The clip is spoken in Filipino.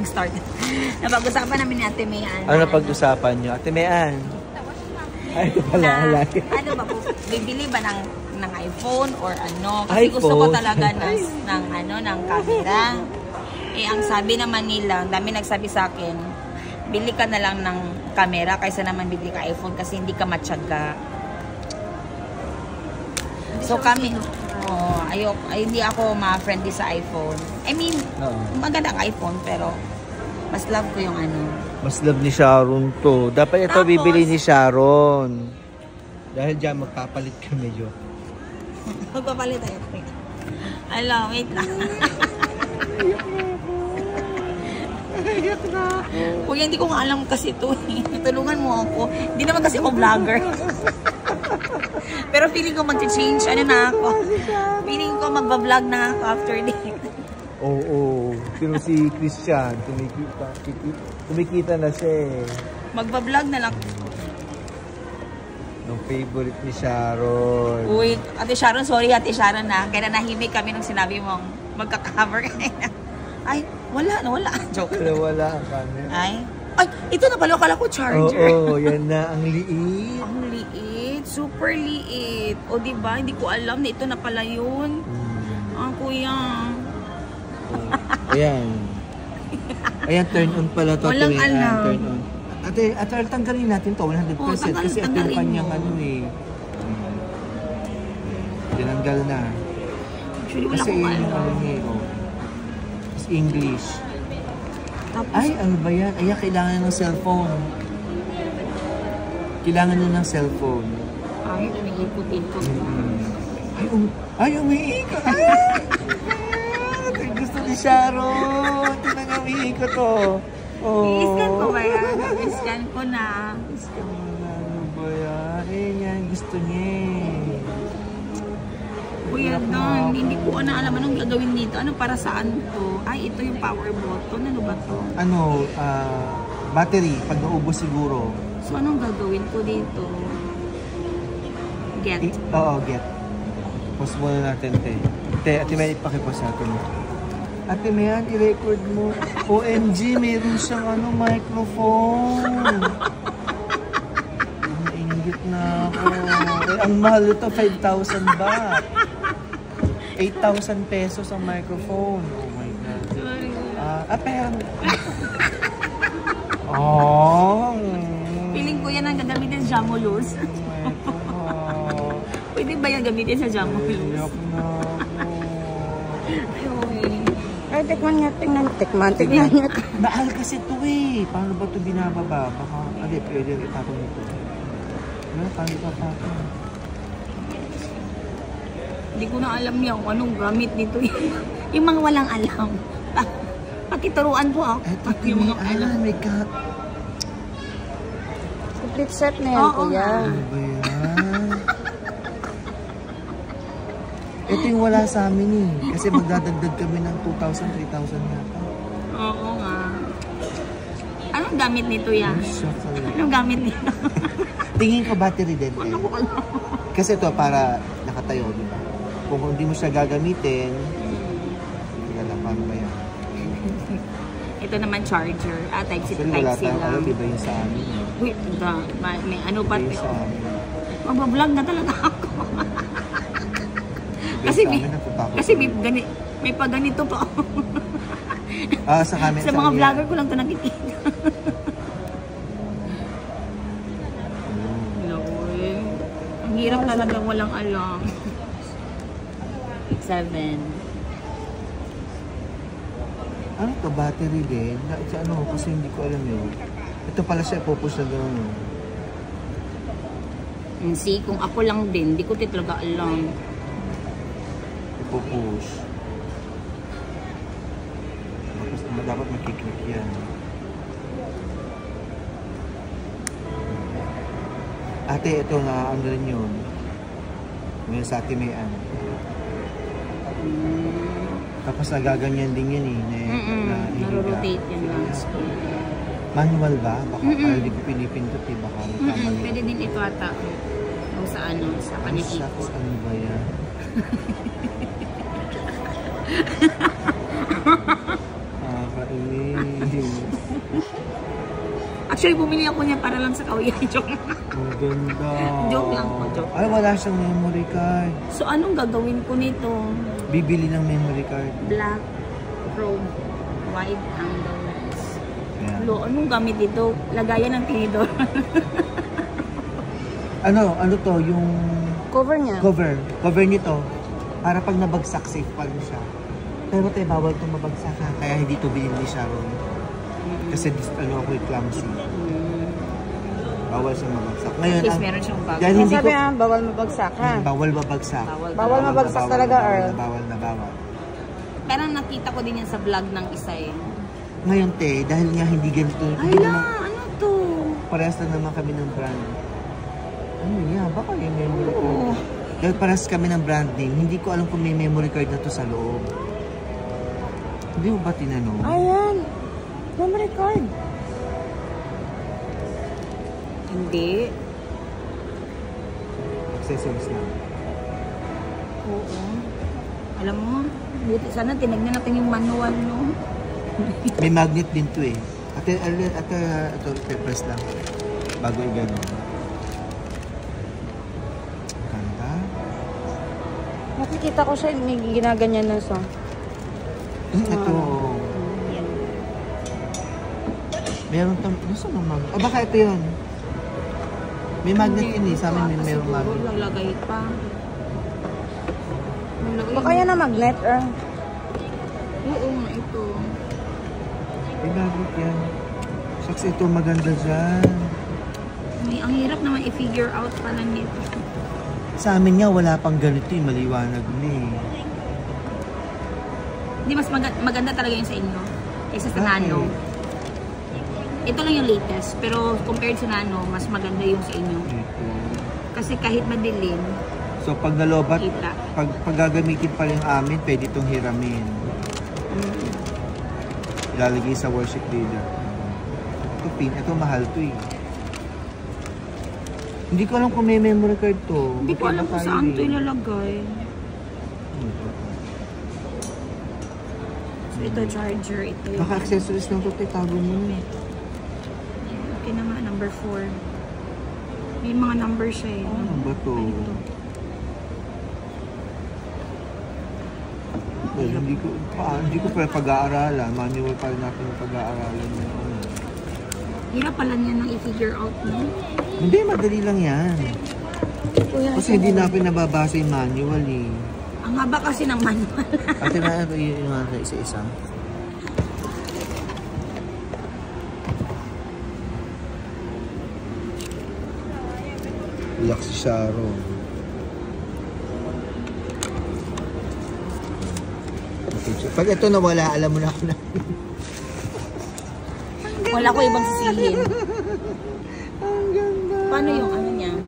nag-start. Napag-usapan namin ni Ate Mayan. Ano napag-usapan nyo? Ate Mayan? Ay, ito pala. Ano ba po? Bibili ba ng iPhone or ano? Kasi gusto ko talaga ng camera. Eh, ang sabi naman nila, dami nagsabi sa akin, bili ka na lang ng camera kaysa naman bili ka iPhone kasi hindi ka matyaga. So kami, hindi ako ma-friendly sa iPhone. I mean, magandang iPhone pero mas love ko yung ano. Mas love ni Sharon to. Dapat ito tapos, bibili ni Sharon. Dahil dyan magpapalit kami yun. Magpapalit tayo. Hello, wait lang. Kuya, hindi ko nga alam kasi ito eh. Tulungan mo ako. Hindi naman kasi ako vlogger. Pero feeling ko mag-change. Ano na ako? Feeling ko magbablog na ako after this. Oo. Sino si Christian? Kumikita na siya eh. Magbablog na lang. Ang favorite ni Sharon. Uy, Ate Sharon, sorry Ate Sharon na. Kaya nahimik kami nung sinabi mong magka-cover ka na. Ay, wala. Joke. Wala ang camera. Ay, ito na pala. Akala ko charger. Oo, yan na. Ang liit. Ang liit. Super liit. O, diba? Hindi ko alam na ito na pala yun. Kuya. Ayan. Ayan, turn on pala to. Walang alam. Turn on. Ate, tanggalin natin to 100% kasi ito yung kanyang ano eh. Tinanggal na. Actually, wala kasi ko alam. English. Tapos, ay, ano ba yan? Ay, kailangan ng cellphone. Kailangan na ng cellphone. Ay, umiikot-ikot. Ay, umiikot. Ay, gusto ni Sharon. Ito na nga umiikot to. I-scan ko ba yan? I-scan ko na. Ano ba yan? Eh, yan. Gusto niya. Kuya Don, hindi ko na alam anong gagawin dito. Ano para saan to? Ay, ito yung power button. Ano ba to? Ano, battery. Pag naubos siguro. So, anong gagawin ko dito? Get. Oo, get. Pause muna natin, te. Ate, may ipakipause natin. Ate, mayan, i-record mo. OMG, meron siyang microphone. Nainggit na ako. Ang mahal ito, 5,000 baht. 8,000 pesos ang microphone. Oh my God. Pero... Feeling ko yan ang gagamitin sa Jamulus. Pwede ba yan gamitin sa Jamulus? Ay, tikman niya. Mahal kasi ito eh. Paano ba ito binababa? Baka, pwede itapon ito. Paano itapon? Hindi ko na alam yung anong gamit nito. Yung mga walang alam. Pakituruan po ako. Yung mga alam. May cut. Complete set na yan, kuya. Ano ba yan? Ito yung wala sa amin eh. Kasi magdadagdag kami ng 2,000, 3,000 yata. Oo nga. Anong gamit nito yan? Anong gamit nito? Tingin ko battery din eh. Kasi ito para nakatayo, di ba? Kung hindi mo siya gagamitin, paano ba yan? Ito naman charger. Type-C lang. Wala tayong alam, iba yung sa amin. Wait, may ano ba? Iba yung sa amin. Magbablog na talaga ako. Kasi may pa ganito pa ako. Sa comment sa mga vlogger ko lang ito nakikita. Ang hirap talaga, walang alam. 7. Ano to? Battery din? Kasi hindi ko alam yun. Ito pala siya, pupush na gano'n. See, kung ako lang din, hindi ko talaga alam. Ipupush. Dapat makiklik yan. Ate, ito nga, ang rin yun. Ngayon sa ate may ano. Tapos nagaganyan din yan eh. Naro-rotate yan lang. Manual ba? Baka hindi ko pinipindot eh. Baka magkamali. Pwede din ito ata. Kung sa ano, sa panikipot. Ano ba yan? Nakakainis. Actually, bumili ako niya para lang sa kauyan. Joke. Ang ganda. Joke lang po, joke. Ay, wala siyang memory card. So, anong gagawin ko nito? Bibili ng memory card. Black, chrome, wide angle lens. Yan. Lo, anong gamit dito? Lagayan ng tinidor. Ano to, yung Cover niya. cover nito. Para pag nabagsak, safe pa rin siya. Pero tayo, bawal itong mabagsak ha. Kaya hindi ito bilhin ni Sharon. Kasi ako'y clumsy. Bawal siyang mabagsak. Ngayon, At least meron siyang bago. dahil hindi Sabi ko, bawal mabagsak ha. bawal mabagsak. Bawal mabagsak talaga, Earl. Bawal na bawal. Pero nakita ko din yan sa vlog ng isa eh. Ngayon, te, dahil nga hindi ganito, Ay hindi lang, naman, ano to? parehas na naman kami ng brand. Ano yan? Baka yung memory card. Oo. Dahil parehas kami ng brand name, hindi ko alam kung may memory card na to sa loob. Hindi mo ba tinanong? Ayan. Memory card. Hindi. Accessories lang. Oo. Alam mo, buti sana tinignan natin yung manual, no? May magnet din to eh. Ate, ito, press lang. Bago i-ganon. Ganda. Nakikita ko siya, may ginaganyan na siya. Ito. Yan. Meron tong, saan ang magnet? Baka ito yun. May magnet yun eh. Sa amin may meron magnet. Siguro lalagay pa. Lalagay Baka yan ang magnet, Earl. Oo nga, ito. May magnet yan. Shucks, ito maganda dyan. May, ang hirap naman i-figure out pala nito. Sa amin nga, wala pang ganito eh. Maliwanag na eh. Hindi, mas maganda talaga yung sa inyo. Kaysa sa Okay. Nano. Ito lang yung latest. Pero compared sa Nano, mas maganda yung sa inyo. Ito. Kasi kahit madilim, So pag nalobat, kita. pag gagamitin pa rin amin, pwede itong hiramin. Ilalagay sa worship leader. Ito pin, ito mahal to eh. Hindi ko alam kung may memory card to. Hindi ko alam kung saan ito ilalagay. So ito charger, ito yung... Baka accessories lang to, tago mo na eh. Okay na nga, number 4. May mga number siya eh. Ano ba to? Ay, ito. Well, hindi ko pa pag-aaralan. Manual pa rin natin yung pag-aaralan. Hirap pala niya nang i-figure out, no? Hindi, madali lang yan. Kasi hindi natin nababasa yung manual eh. Ang haba kasi ng manual. Ate na yung mga isa-isa. Iyak si Sharon. Okay, pag ito nawala, alam mo na ako na. Wala ko ibang sisihin. Ang ganda. Paano yung ano?